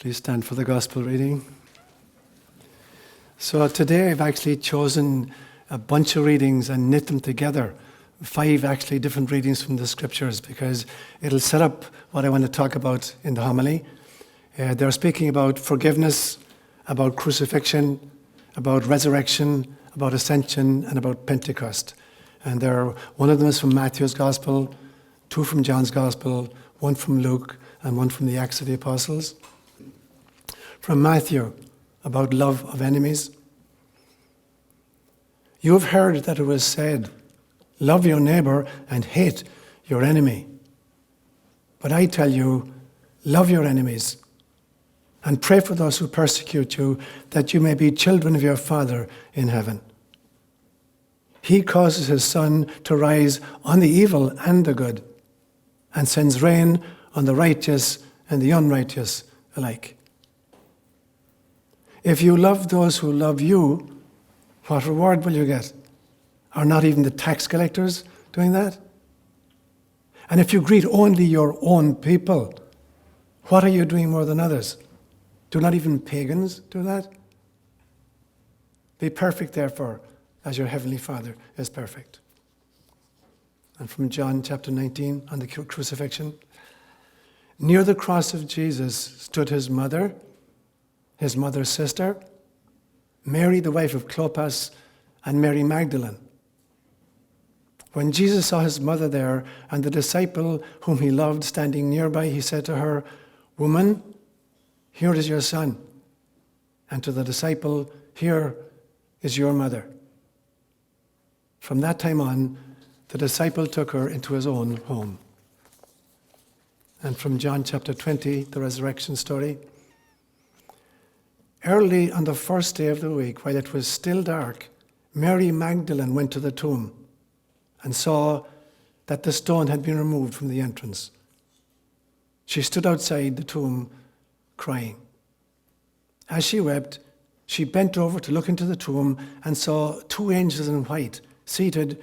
Please stand for the gospel reading. So today I've actually chosen a bunch of readings and knit them together. 5 actually different readings from the scriptures because it'll set up what I want to talk about in the homily. They're speaking about forgiveness, about crucifixion, about resurrection, about ascension, and about Pentecost. And one of them is from Matthew's gospel, 2 from John's gospel, 1 from Luke, and 1 from the Acts of the Apostles. From Matthew, about love of enemies. You have heard that it was said, love your neighbor and hate your enemy. But I tell you, love your enemies and pray for those who persecute you, that you may be children of your Father in heaven. He causes his sun to rise on the evil and the good, and sends rain on the righteous and the unrighteous alike. If you love those who love you, what reward will you get? Are not even the tax collectors doing that? And if you greet only your own people, what are you doing more than others? Do not even pagans do that? Be perfect, therefore, as your heavenly Father is perfect. And from John chapter 19 on the crucifixion. Near the cross of Jesus stood his mother's sister, Mary, the wife of Clopas, and Mary Magdalene. When Jesus saw his mother there and the disciple whom he loved standing nearby, he said to her, Woman, here is your son. And to the disciple, here is your mother. From that time on, the disciple took her into his own home. And from John chapter 20, the resurrection story. Early on the first day of the week, while it was still dark, Mary Magdalene went to the tomb and saw that the stone had been removed from the entrance. She stood outside the tomb crying. As she wept, she bent over to look into the tomb and saw 2 angels in white seated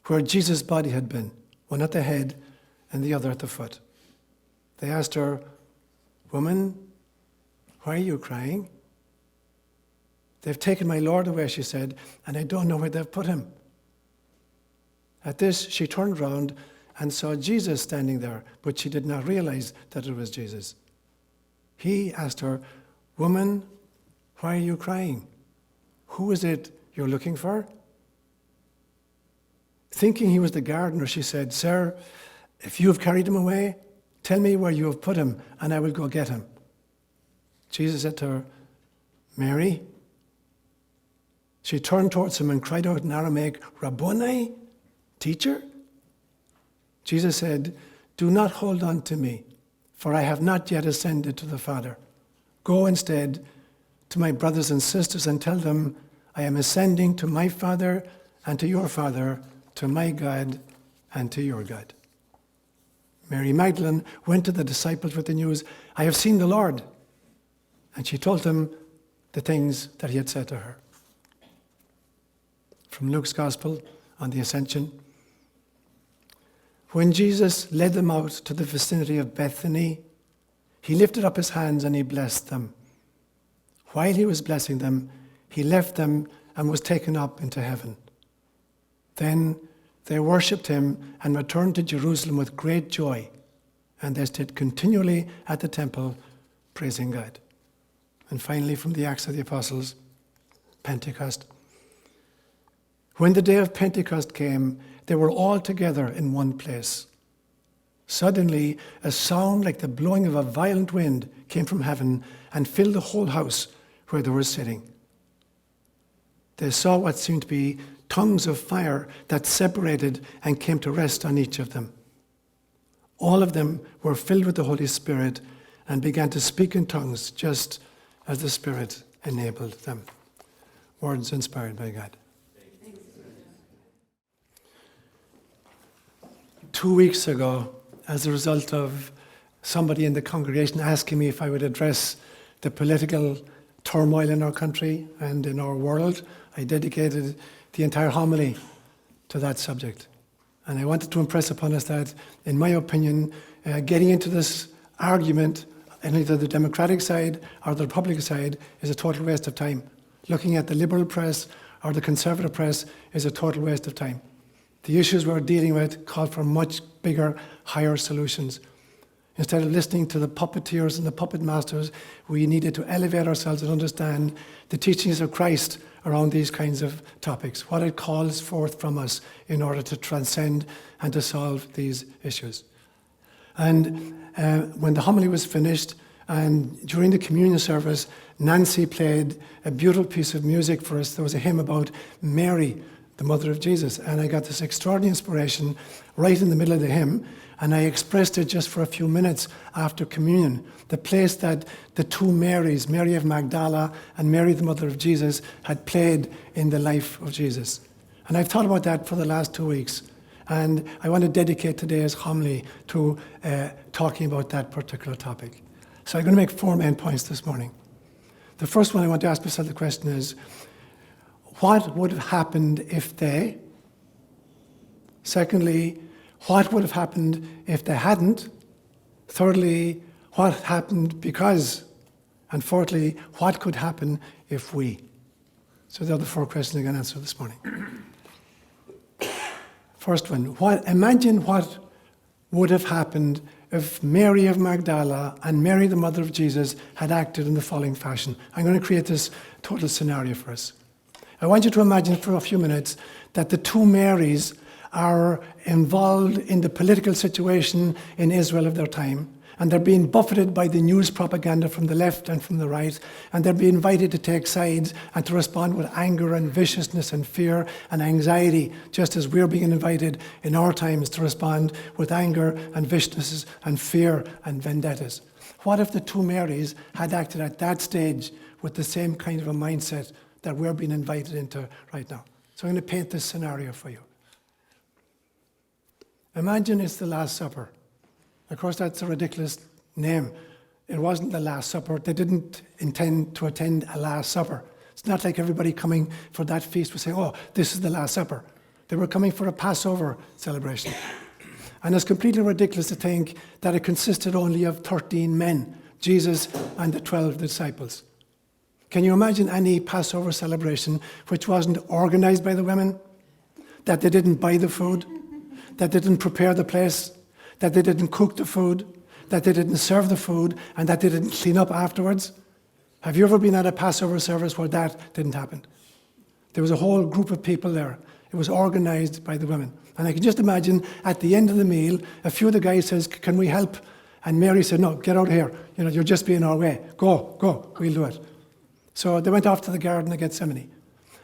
where Jesus' body had been, one at the head and the other at the foot. They asked her, Woman, why are you crying? They've taken my Lord away, she said, and I don't know where they've put him. At this, she turned round and saw Jesus standing there, but she did not realize that it was Jesus. He asked her, Woman, why are you crying? Who is it you're looking for? Thinking he was the gardener, she said, Sir, if you have carried him away, tell me where you have put him, and I will go get him. Jesus said to her, Mary. She turned towards him and cried out in Aramaic, Rabboni, teacher? Jesus said, Do not hold on to me, for I have not yet ascended to the Father. Go instead to my brothers and sisters and tell them, I am ascending to my Father and to your Father, to my God and to your God. Mary Magdalene went to the disciples with the news, I have seen the Lord. And she told them the things that he had said to her. From Luke's Gospel on the Ascension. When Jesus led them out to the vicinity of Bethany, he lifted up his hands and he blessed them. While he was blessing them, he left them and was taken up into heaven. Then they worshipped him and returned to Jerusalem with great joy, and they stayed continually at the temple, praising God. And finally, from the Acts of the Apostles, Pentecost. When the day of Pentecost came, they were all together in one place. Suddenly, a sound like the blowing of a violent wind came from heaven and filled the whole house where they were sitting. They saw what seemed to be tongues of fire that separated and came to rest on each of them. All of them were filled with the Holy Spirit and began to speak in tongues just as the Spirit enabled them. Words inspired by God. 2 weeks ago, as a result of somebody in the congregation asking me if I would address the political turmoil in our country and in our world, I dedicated the entire homily to that subject. And I wanted to impress upon us that, in my opinion, getting into this argument on either the Democratic side or the Republican side is a total waste of time. Looking at the liberal press or the conservative press is a total waste of time. The issues we're dealing with call for much bigger, higher solutions. Instead of listening to the puppeteers and the puppet masters, we needed to elevate ourselves and understand the teachings of Christ around these kinds of topics, what it calls forth from us in order to transcend and to solve these issues. And when the homily was finished, and during the communion service, Nancy played a beautiful piece of music for us. There was a hymn about Mary, the mother of Jesus. And I got this extraordinary inspiration right in the middle of the hymn. And I expressed it just for a few minutes after communion. The place that the two Marys, Mary of Magdala and Mary, the mother of Jesus, had played in the life of Jesus. And I've thought about that for the last 2 weeks. And I want to dedicate today's homily to talking about that particular topic. So I'm going to make 4 main points this morning. The first one I want to ask myself the question is, what would have happened if they? Secondly, what would have happened if they hadn't? Thirdly, what happened because? And fourthly, what could happen if we? So they're the 4 questions I'm going to answer this morning. First one, imagine what would have happened if Mary of Magdala and Mary, the mother of Jesus, had acted in the following fashion. I'm going to create this total scenario for us. I want you to imagine for a few minutes that the two Marys are involved in the political situation in Israel of their time, and they're being buffeted by the news propaganda from the left and from the right, and they're being invited to take sides and to respond with anger and viciousness and fear and anxiety, just as we're being invited in our times to respond with anger and viciousness and fear and vendettas. What if the two Marys had acted at that stage with the same kind of a mindset that we're being invited into right now? So I'm going to paint this scenario for you. Imagine it's the Last Supper. Of course, that's a ridiculous name. It wasn't the Last Supper. They didn't intend to attend a Last Supper. It's not like everybody coming for that feast was saying, oh, this is the Last Supper. They were coming for a Passover celebration. And it's completely ridiculous to think that it consisted only of 13 men, Jesus and the 12 disciples. Can you imagine any Passover celebration which wasn't organized by the women? That they didn't buy the food? That they didn't prepare the place? That they didn't cook the food, that they didn't serve the food, and that they didn't clean up afterwards? Have you ever been at a Passover service where that didn't happen? There was a whole group of people there. It was organized by the women. And I can just imagine at the end of the meal, a few of the guys says, can we help? And Mary said, no, get out of here. You're just being our way. Go, we'll do it. So they went off to the Garden of Gethsemane.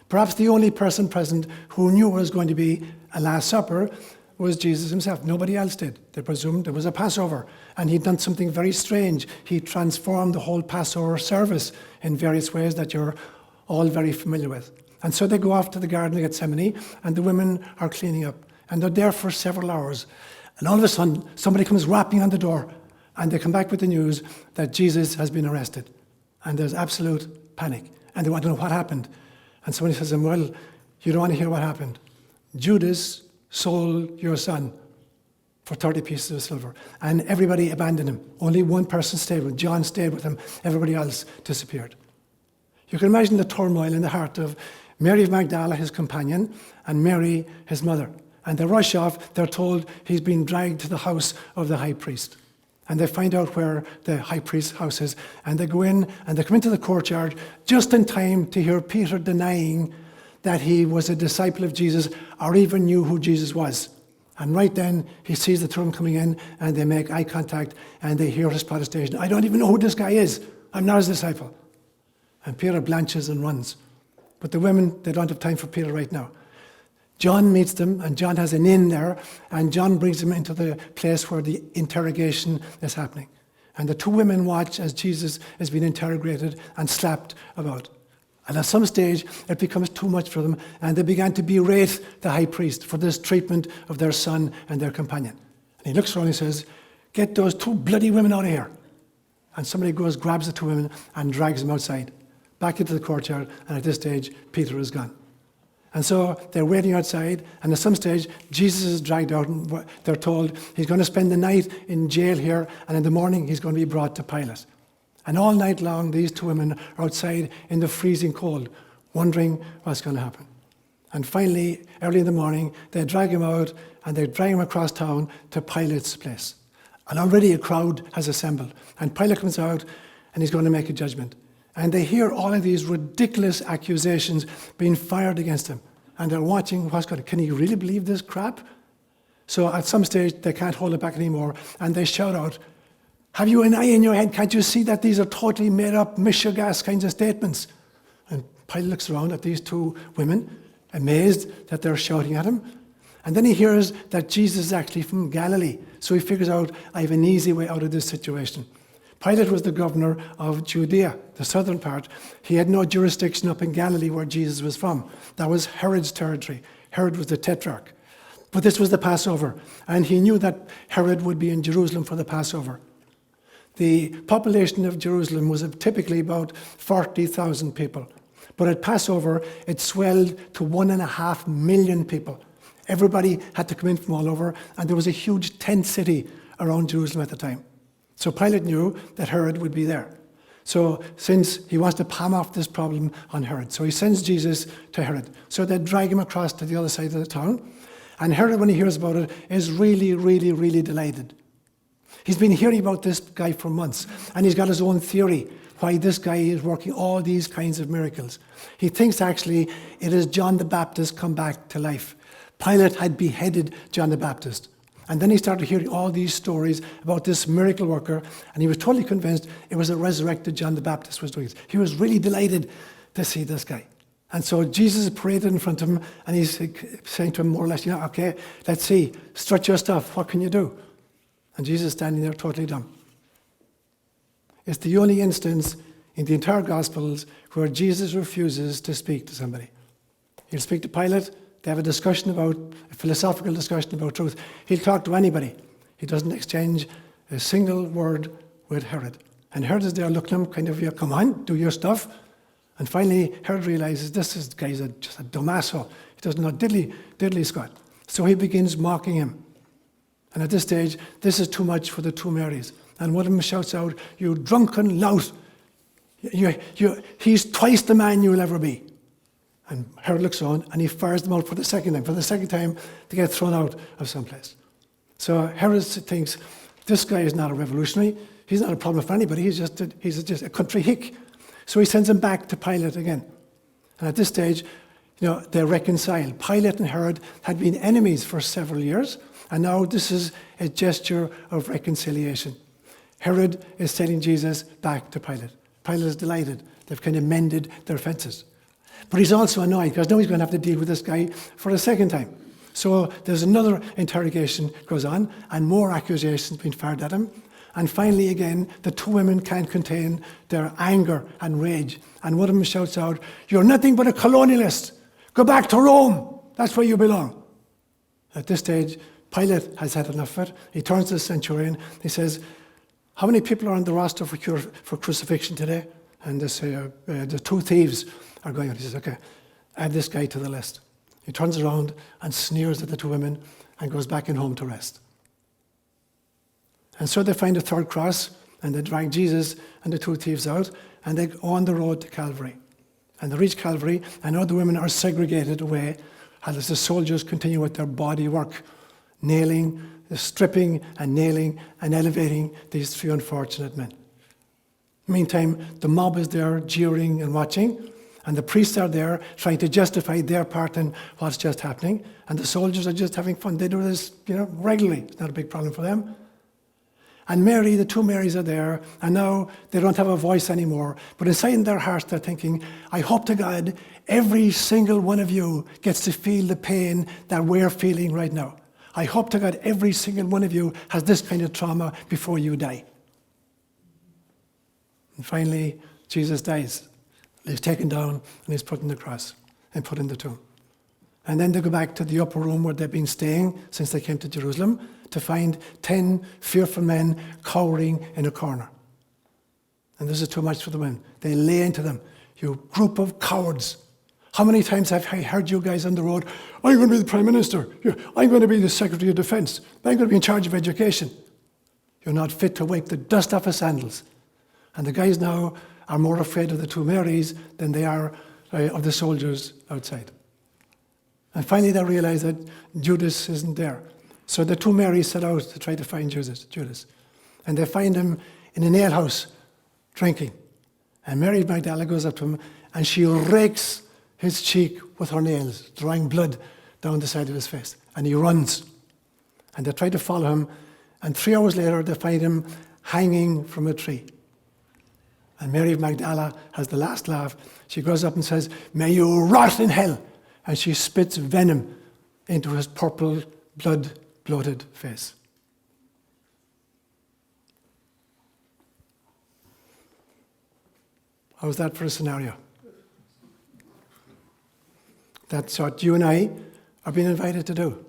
Perhaps the only person present who knew it was going to be a Last Supper was Jesus himself. Nobody else did. They presumed it was a Passover. And he'd done something very strange. He transformed the whole Passover service in various ways that you're all very familiar with. And so they go off to the Garden of Gethsemane, and the women are cleaning up. And they're there for several hours. And all of a sudden, somebody comes rapping on the door, and they come back with the news that Jesus has been arrested. And there's absolute panic. And they want to know what happened. And somebody says to them, well, you don't want to hear what happened. Judas sold your son for 30 pieces of silver. And everybody abandoned him. Only one person stayed with him. John stayed with him. Everybody else disappeared. You can imagine the turmoil in the heart of Mary of Magdala, his companion, and Mary, his mother. And they rush off. They're told he's been dragged to the house of the high priest. And they find out where the high priest's house is. And they go in, and they come into the courtyard just in time to hear Peter denying that he was a disciple of Jesus or even knew who Jesus was. And right then, he sees the two of them coming in, and they make eye contact, and they hear his protestation. I don't even know who this guy is. I'm not his disciple. And Peter blanches and runs. But the women, they don't have time for Peter right now. John meets them, and John has an inn there, and John brings them into the place where the interrogation is happening. And the two women watch as Jesus is being interrogated and slapped about. And at some stage, it becomes too much for them, and they began to berate the high priest for this treatment of their son and their companion. And he looks around and he says, get those two bloody women out of here. And somebody goes, grabs the two women, and drags them outside, back into the courtyard, and at this stage, Peter is gone. And so they're waiting outside, and at some stage, Jesus is dragged out, and they're told he's going to spend the night in jail here, and in the morning he's going to be brought to Pilate. And all night long, these two women are outside in the freezing cold, wondering what's going to happen. And finally, early in the morning, they drag him out, and they drag him across town to Pilate's place. And already a crowd has assembled. And Pilate comes out, and he's going to make a judgment. And they hear all of these ridiculous accusations being fired against him. And they're watching what's going to, can he really believe this crap? So at some stage, they can't hold it back anymore. And they shout out, have you an eye in your head? Can't you see that these are totally made up, mishegas kinds of statements? And Pilate looks around at these two women, amazed that they're shouting at him. And then he hears that Jesus is actually from Galilee. So he figures out, I have an easy way out of this situation. Pilate was the governor of Judea, the southern part. He had no jurisdiction up in Galilee where Jesus was from. That was Herod's territory. Herod was the tetrarch. But this was the Passover, and he knew that Herod would be in Jerusalem for the Passover. The population of Jerusalem was typically about 40,000 people. But at Passover, it swelled to 1.5 million people. Everybody had to come in from all over, and there was a huge tent city around Jerusalem at the time. So Pilate knew that Herod would be there. So since he wants to palm off this problem on Herod, so he sends Jesus to Herod. So they drag him across to the other side of the town. And Herod, when he hears about it, is really, really, really delighted. He's been hearing about this guy for months, and he's got his own theory why this guy is working all these kinds of miracles. He thinks actually it is John the Baptist come back to life. Pilate had beheaded John the Baptist. And then he started hearing all these stories about this miracle worker, and he was totally convinced it was a resurrected John the Baptist was doing it. He was really delighted to see this guy. And so Jesus is paraded in front of him, and he's saying to him more or less, okay, let's see, stretch your stuff, what can you do? And Jesus is standing there totally dumb. It's the only instance in the entire Gospels where Jesus refuses to speak to somebody. He'll speak to Pilate. They have a philosophical discussion about truth. He'll talk to anybody. He doesn't exchange a single word with Herod. And Herod is there looking at him, kind of, come on, do your stuff. And finally, Herod realizes this guy's just a dumbasso. He doesn't know diddly squat. So he begins mocking him. And at this stage, this is too much for the two Marys. And one of them shouts out, you drunken lout. He's twice the man you'll ever be. And Herod looks on, and he fires them out for the second time. For the second time, they get thrown out of someplace. So Herod thinks, this guy is not a revolutionary. He's not a problem for anybody. He's just a country hick. So he sends him back to Pilate again. And at this stage, they reconcile. Pilate and Herod had been enemies for several years, and now this is a gesture of reconciliation. Herod is sending Jesus back to Pilate. Pilate is delighted. They've kind of mended their fences. But he's also annoyed because now he's going to have to deal with this guy for a second time. So there's another interrogation goes on, and more accusations being fired at him. And finally, again, the two women can't contain their anger and rage. And one of them shouts out, you're nothing but a colonialist. Go back to Rome. That's where you belong. At this stage, Pilate has had enough of it. He turns to the centurion. He says, how many people are on the roster for crucifixion today? And they say, the two thieves are going on. He says, okay, add this guy to the list. He turns around and sneers at the two women and goes back in home to rest. And so they find a third cross, and they drag Jesus and the two thieves out, and they go on the road to Calvary. And they reach Calvary, and all the women are segregated away as the soldiers continue with their body work, nailing, stripping and nailing and elevating these three unfortunate men. Meantime, the mob is there jeering and watching, and the priests are there trying to justify their part in what's just happening, and the soldiers are just having fun. They do this, regularly. It's not a big problem for them. And Mary, the two Marys are there, and now they don't have a voice anymore. But inside in their hearts, they're thinking, I hope to God every single one of you gets to feel the pain that we're feeling right now. I hope to God every single one of you has this kind of trauma before you die. And finally, Jesus dies. He's taken down, and he's put in the cross and put in the tomb. And then they go back to the upper room where they've been staying since they came to Jerusalem to find 10 fearful men cowering in a corner. And this is too much for the men. They lay into them, you group of cowards. How many times have I heard you guys on the road, I'm going to be the Prime Minister, I'm going to be the Secretary of Defence, I'm going to be in charge of education. You're not fit to wipe the dust off of sandals. And the guys now are more afraid of the two Marys than they are of the soldiers outside. And finally they realise that Judas isn't there. So the two Marys set out to try to find Judas. And they find him in an alehouse, drinking. And Mary Magdala goes up to him and she rakes his cheek with her nails, drawing blood down the side of his face. And he runs. And they try to follow him. And 3 hours later, they find him hanging from a tree. And Mary Magdala has the last laugh. She goes up and says, may you rot in hell. And she spits venom into his purple, blood-bloated face. How's that for a scenario? That's what you and I are being invited to do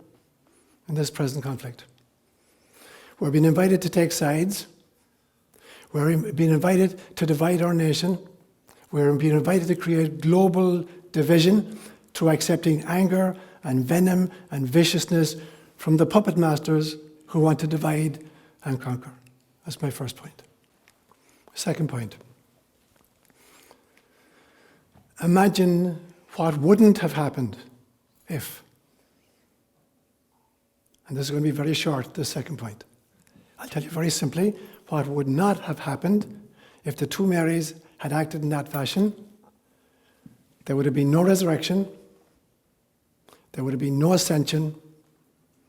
in this present conflict. We're being invited to take sides. We're being invited to divide our nation. We're being invited to create global division through accepting anger and venom and viciousness from the puppet masters who want to divide and conquer. That's my first point. Second point. Imagine what wouldn't have happened if. And this is going to be very short, the second point. I'll tell you very simply what would not have happened if the two Marys had acted in that fashion. There would have been no resurrection. There would have been no ascension.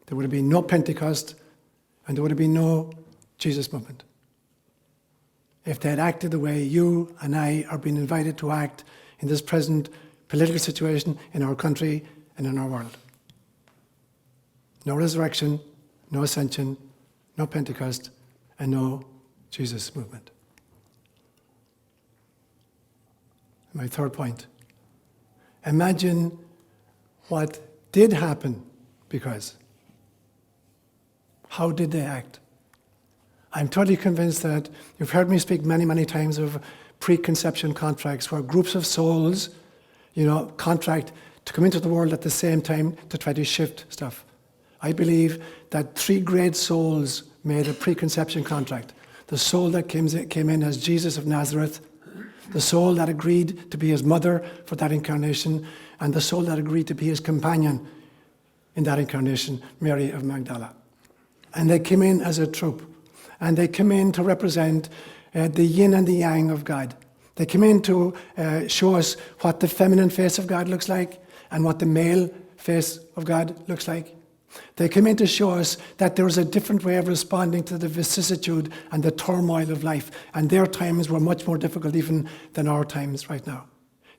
There would have been no Pentecost. And there would have been no Jesus movement. If they had acted the way you and I are being invited to act in this present political situation in our country and in our world. No resurrection, no ascension, no Pentecost, and no Jesus movement. My third point. Imagine what did happen because. How did they act? I'm totally convinced that you've heard me speak many, many times of preconception contracts where groups of souls, contract to come into the world at the same time to try to shift stuff. I believe that 3 great souls made a preconception contract. The soul that came in as Jesus of Nazareth, the soul that agreed to be his mother for that incarnation, and the soul that agreed to be his companion in that incarnation, Mary of Magdala. And they came in as a troop. And they came in to represent the yin and the yang of God. They came in to show us what the feminine face of God looks like and what the male face of God looks like. They came in to show us that there is a different way of responding to the vicissitude and the turmoil of life. And their times were much more difficult even than our times right now.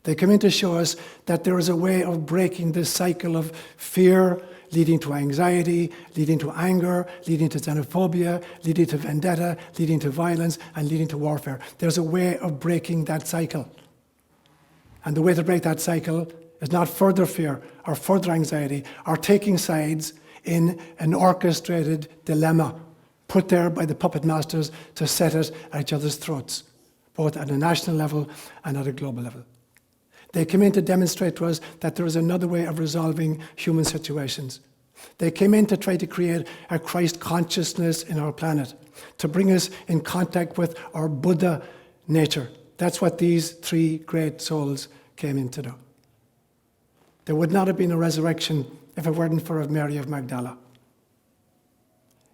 They come in to show us that there is a way of breaking this cycle of fear, leading to anxiety, leading to anger, leading to xenophobia, leading to vendetta, leading to violence, and leading to warfare. There's a way of breaking that cycle. And the way to break that cycle is not further fear or further anxiety or taking sides in an orchestrated dilemma put there by the puppet masters to set it at each other's throats, both at a national level and at a global level. They came in to demonstrate to us that there is another way of resolving human situations. They came in to try to create a Christ consciousness in our planet, to bring us in contact with our Buddha nature. That's what these 3 great souls came in to do. There would not have been a resurrection if it weren't for Mary of Magdala.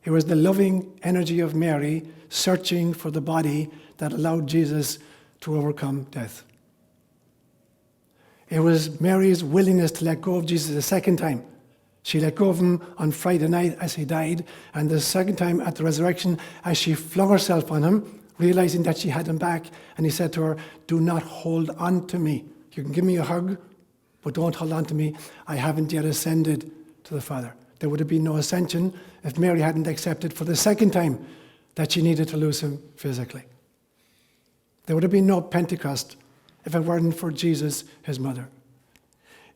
It was the loving energy of Mary searching for the body that allowed Jesus to overcome death. It was Mary's willingness to let go of Jesus a second time. She let go of him on Friday night as he died, and the second time at the resurrection as she flung herself on him, realizing that she had him back, and he said to her, do not hold on to me. You can give me a hug, but don't hold on to me. I haven't yet ascended to the Father. There would have been no ascension if Mary hadn't accepted for the second time that she needed to lose him physically. There would have been no Pentecost if it weren't for Jesus, his mother.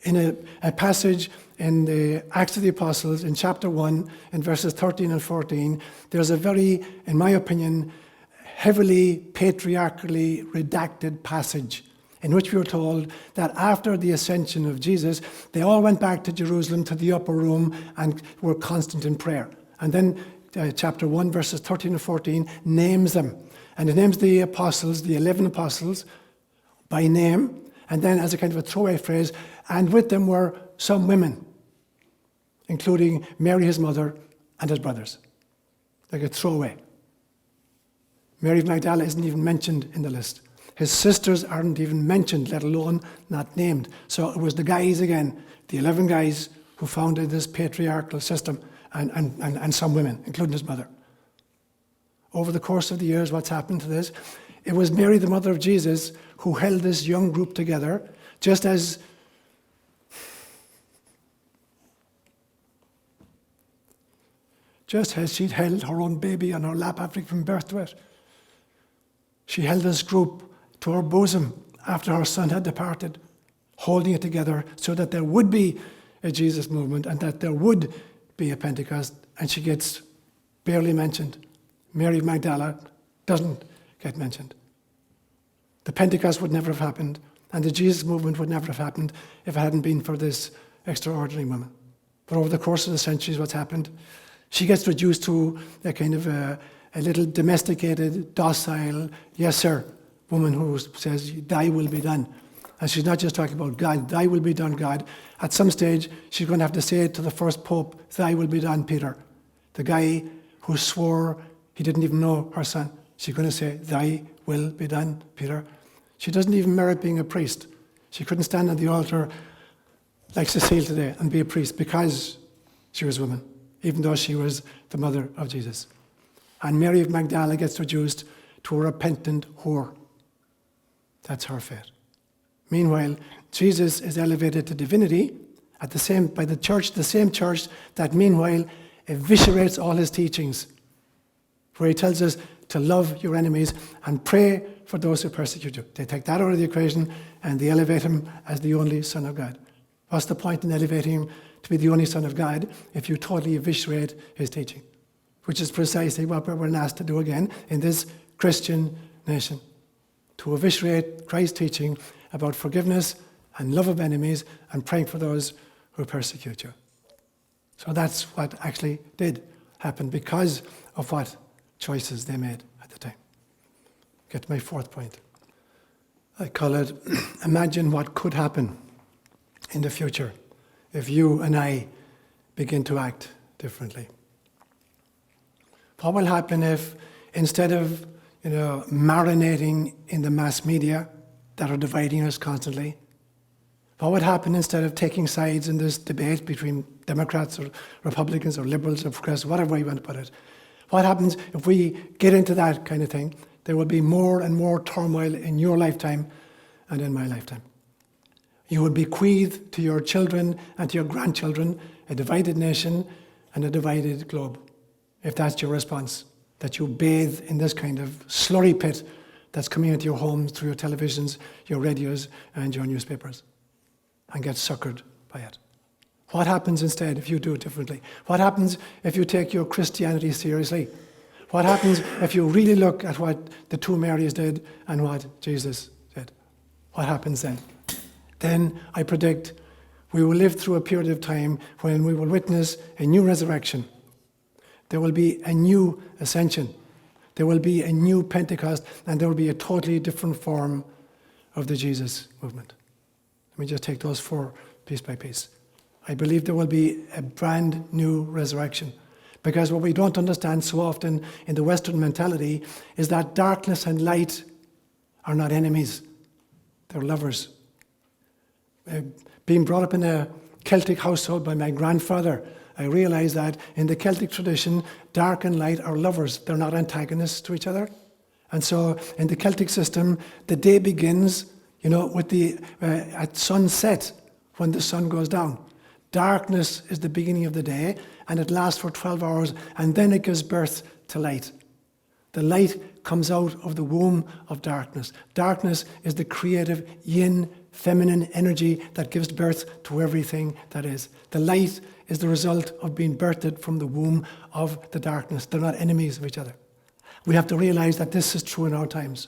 In a passage in the Acts of the Apostles, in chapter 1, in verses 13 and 14, there's a very, in my opinion, heavily patriarchally redacted passage in which we were told that after the ascension of Jesus, they all went back to Jerusalem to the upper room and were constant in prayer. And then chapter 1, verses 13 and 14 names them. And it names the apostles, the 11 apostles, by name. And then as a kind of a throwaway phrase, and with them were some women, including Mary, his mother, and his brothers. Like a throwaway. Mary of Magdala isn't even mentioned in the list. His sisters aren't even mentioned, let alone not named. So it was the guys again, the 11 guys who founded this patriarchal system, and some women, including his mother. Over the course of the years, what's happened to this? It was Mary, the mother of Jesus, who held this young group together, just as she'd held her own baby on her lap after giving birth to it. She held this group to her bosom after her son had departed, holding it together so that there would be a Jesus movement and that there would be a Pentecost, and she gets barely mentioned. Mary of Magdala doesn't get mentioned. The Pentecost would never have happened, and the Jesus movement would never have happened if it hadn't been for this extraordinary woman. But over the course of the centuries, what's happened? She gets reduced to a kind of a little domesticated, docile, yes sir, woman who says, thy will be done. And she's not just talking about God, thy will be done, God. At some stage, she's going to have to say it to the first pope, thy will be done, Peter. The guy who swore he didn't even know her son. She's going to say, thy will be done, Peter. She doesn't even merit being a priest. She couldn't stand on the altar like Cecile today and be a priest because she was a woman, even though she was the mother of Jesus. And Mary of Magdala gets reduced to a repentant whore. That's her fate. Meanwhile, Jesus is elevated to divinity by the church, the same church that meanwhile eviscerates all his teachings, where he tells us to love your enemies and pray for those who persecute you. They take that out of the equation and they elevate him as the only Son of God. What's the point in elevating him to be the only Son of God if you totally eviscerate his teaching? Which is precisely what we're asked to do again in this Christian nation. To eviscerate Christ's teaching about forgiveness and love of enemies and praying for those who persecute you. So that's what actually did happen because of what choices they made at the time. Get to my fourth point. I call it, imagine what could happen in the future if you and I begin to act differently. What will happen if instead of marinating in the mass media that are dividing us constantly, what would happen instead of taking sides in this debate between Democrats or Republicans or liberals or progressives, whatever way you want to put it? What happens if we get into that kind of thing? There will be more and more turmoil in your lifetime and in my lifetime. You will bequeath to your children and to your grandchildren a divided nation and a divided globe, if that's your response, that you bathe in this kind of slurry pit that's coming into your homes through your televisions, your radios, and your newspapers, and get suckered by it. What happens instead if you do it differently? What happens if you take your Christianity seriously? What happens if you really look at what the two Marys did and what Jesus did? What happens then? Then I predict we will live through a period of time when we will witness a new resurrection. There will be a new ascension. There will be a new Pentecost, and there will be a totally different form of the Jesus movement. Let me just take those four piece by piece. I believe there will be a brand new resurrection. Because what we don't understand so often in the Western mentality is that darkness and light are not enemies. They're lovers. Being brought up in a Celtic household by my grandfather, I realized that in the Celtic tradition, dark and light are lovers. They're not antagonists to each other. And so in the Celtic system, the day begins, with at sunset when the sun goes down. Darkness is the beginning of the day, and it lasts for 12 hours, and then it gives birth to light. The light comes out of the womb of darkness. Darkness is the creative yin, feminine energy that gives birth to everything that is. The light is the result of being birthed from the womb of the darkness. They're not enemies of each other. We have to realize that this is true in our times.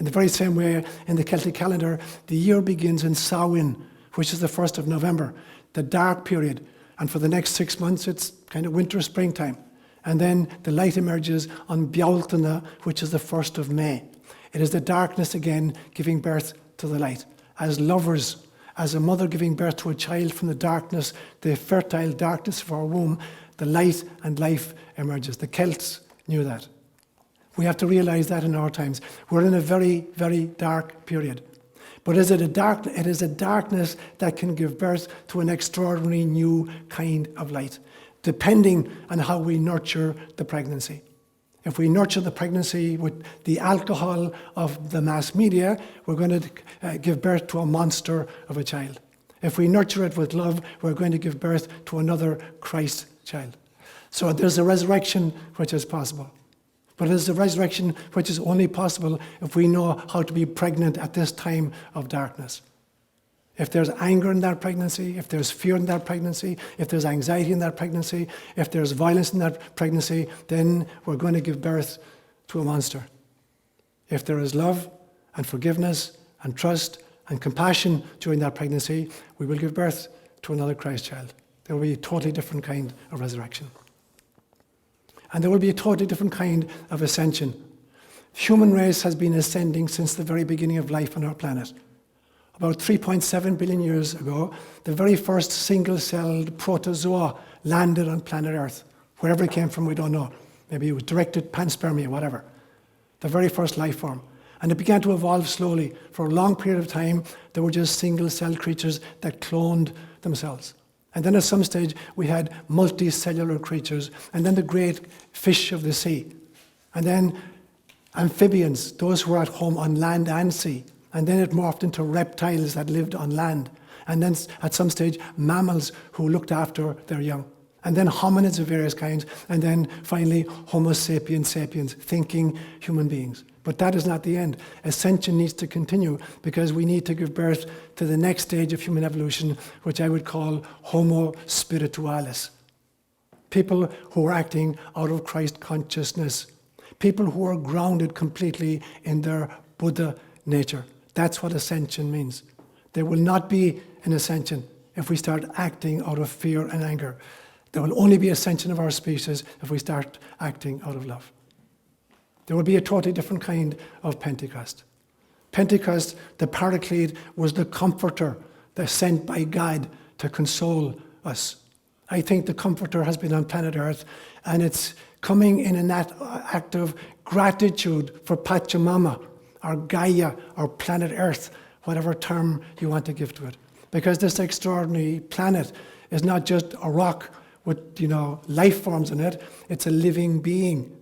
In the very same way, in the Celtic calendar, the year begins in Samhain, which is the 1st of November, the dark period. And for the next 6 months, it's kind of winter, springtime. And then the light emerges on Bealtaine, which is the 1st of May. It is the darkness again giving birth to the light. As lovers, as a mother giving birth to a child from the darkness, the fertile darkness of our womb, the light and life emerges. The Celts knew that. We have to realize that in our times. We're in a very, very dark period. But it is a darkness that can give birth to an extraordinary new kind of light, depending on how we nurture the pregnancy. If we nurture the pregnancy with the alcohol of the mass media, we're going to give birth to a monster of a child. If we nurture it with love, we're going to give birth to another Christ child. So there's a resurrection which is possible. But it is a resurrection which is only possible if we know how to be pregnant at this time of darkness. If there's anger in that pregnancy, if there's fear in that pregnancy, if there's anxiety in that pregnancy, if there's violence in that pregnancy, then we're going to give birth to a monster. If there is love and forgiveness and trust and compassion during that pregnancy, we will give birth to another Christ child. There will be a totally different kind of resurrection. And there will be a totally different kind of ascension. The human race has been ascending since the very beginning of life on our planet. About 3.7 billion years ago, the very first single-celled protozoa landed on planet Earth. Wherever it came from, we don't know. Maybe it was directed panspermia, whatever. The very first life form. And it began to evolve slowly. For a long period of time, there were just single-celled creatures that cloned themselves. And then at some stage, we had multicellular creatures, and then the great fish of the sea. And then amphibians, those who were at home on land and sea. And then it morphed into reptiles that lived on land. And then at some stage, mammals who looked after their young. And then hominids of various kinds. And then finally, Homo sapiens sapiens, thinking human beings. But that is not the end. Ascension needs to continue because we need to give birth to the next stage of human evolution, which I would call Homo spiritualis. People who are acting out of Christ consciousness. People who are grounded completely in their Buddha nature. That's what ascension means. There will not be an ascension if we start acting out of fear and anger. There will only be ascension of our species if we start acting out of love. There will be a totally different kind of Pentecost. Pentecost, the Paraclete, was the comforter that sent by God to console us. I think the comforter has been on planet Earth, and it's coming in an act of gratitude for Pachamama, or Gaia, or planet Earth, whatever term you want to give to it. Because this extraordinary planet is not just a rock with, life forms in it. It's a living being,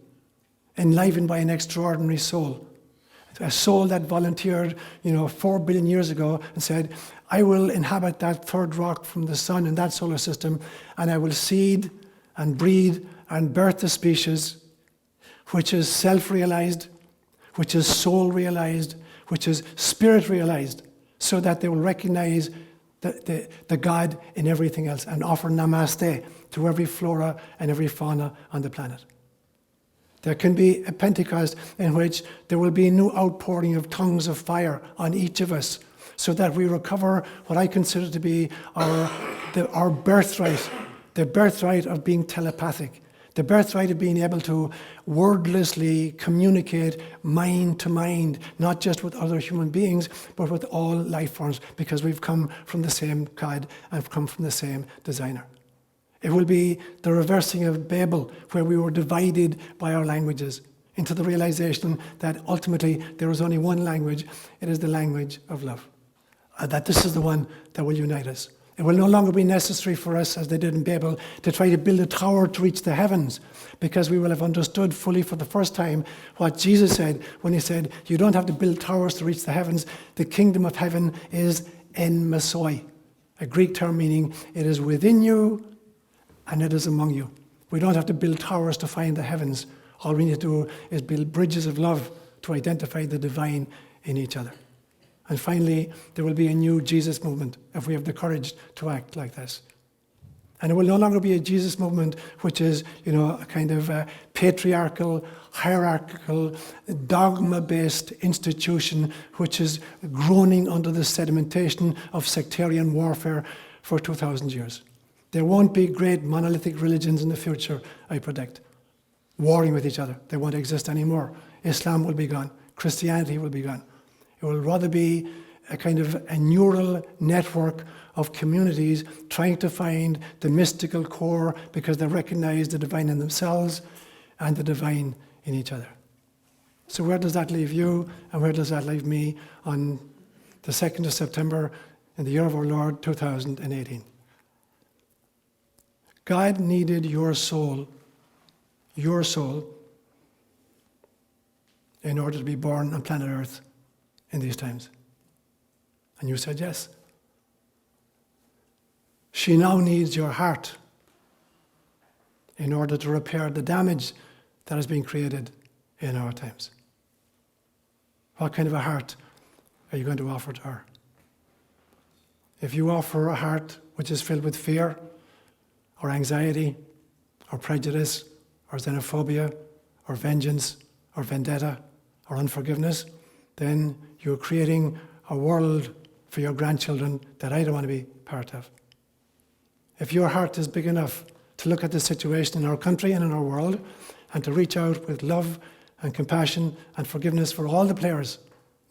enlivened by an extraordinary soul. A soul that volunteered, 4 billion years ago and said, I will inhabit that third rock from the sun in that solar system, and I will seed and breed and birth the species which is self-realized, which is soul-realized, which is spirit-realized, so that they will recognize the God in everything else and offer namaste to every flora and every fauna on the planet. There can be a Pentecost in which there will be a new outpouring of tongues of fire on each of us, so that we recover what I consider to be our birthright, the birthright of being telepathic, the birthright of being able to wordlessly communicate mind to mind, not just with other human beings, but with all life forms, because we've come from the same God and come from the same designer. It will be the reversing of Babel, where we were divided by our languages, into the realization that ultimately there is only one language. It is the language of love. That this is the one that will unite us. It will no longer be necessary for us, as they did in Babel, to try to build a tower to reach the heavens, because we will have understood fully for the first time what Jesus said when he said, you don't have to build towers to reach the heavens. The kingdom of heaven is en mesoi, a Greek term meaning it is within you and it is among you. We don't have to build towers to find the heavens. All we need to do is build bridges of love to identify the divine in each other. And finally, there will be a new Jesus movement if we have the courage to act like this. And it will no longer be a Jesus movement, which is, a kind of patriarchal, hierarchical, dogma-based institution, which is groaning under the sedimentation of sectarian warfare for 2,000 years. There won't be great monolithic religions in the future, I predict, warring with each other. They won't exist anymore. Islam will be gone. Christianity will be gone. It will rather be a kind of a neural network of communities trying to find the mystical core because they recognize the divine in themselves and the divine in each other. So where does that leave you, and where does that leave me on the 2nd of September in the year of our Lord 2018? God needed your soul, in order to be born on planet Earth in these times. And you said yes. She now needs your heart in order to repair the damage that has been created in our times. What kind of a heart are you going to offer to her? If you offer a heart which is filled with fear, or anxiety, or prejudice, or xenophobia, or vengeance, or vendetta, or unforgiveness, then you're creating a world for your grandchildren that I don't want to be part of. If your heart is big enough to look at the situation in our country and in our world, and to reach out with love and compassion and forgiveness for all the players,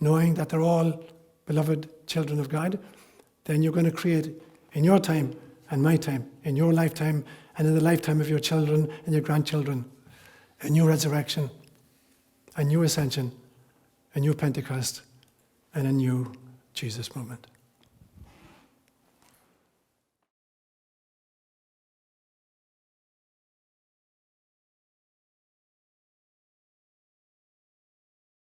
knowing that they're all beloved children of God, then you're going to create in your time and my time, in your lifetime and in the lifetime of your children and your grandchildren, a new resurrection, a new ascension, a new Pentecost, and a new Jesus movement.